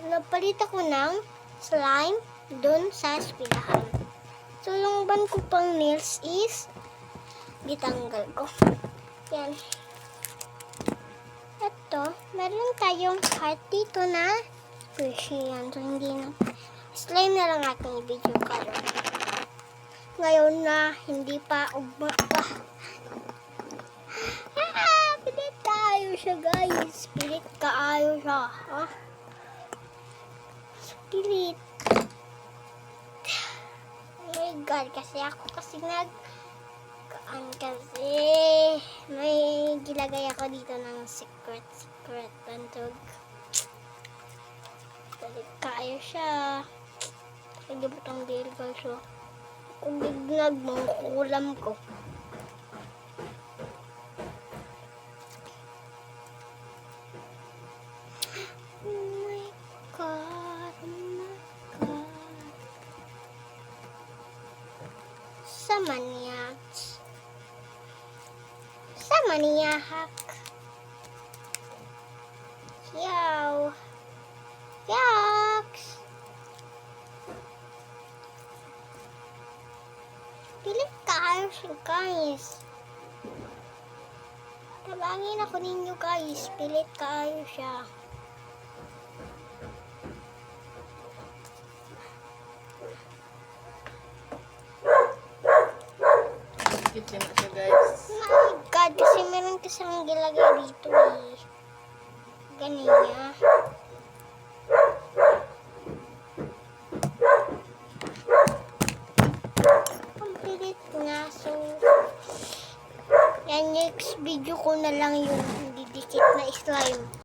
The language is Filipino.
napalit ako ng slime dun sa eskwelahan. So, yung ban ko pang nails is ditanggal ko. Yan. Ito, meron tayong heart dito na squishy yan. So, hindi na. Slime na lang ating i-video color. Ngayon na, hindi pa ugma pa. Pilit kaayo siya, guys. Pilit kaayo siya. Ha? Pilit. Oh my God, kasi ako kasi may gilagay ako dito ng secret bantog. Pilit kaayo siya. Nagibot ang dil ko siya. Kung bignag mo, kulam ko. Oh my God. Samaniyak. Yaw. Yaks. Pilit kaayo siya, guys. Tabangin ako ninyo, guys. Pilit kaayo siya. Kitchen na siya, guys. Oh my God, kasi meron kasang gilagay dito eh. Ganyan. Complete nga. So, yan, next video ko na lang yung didikit na slime.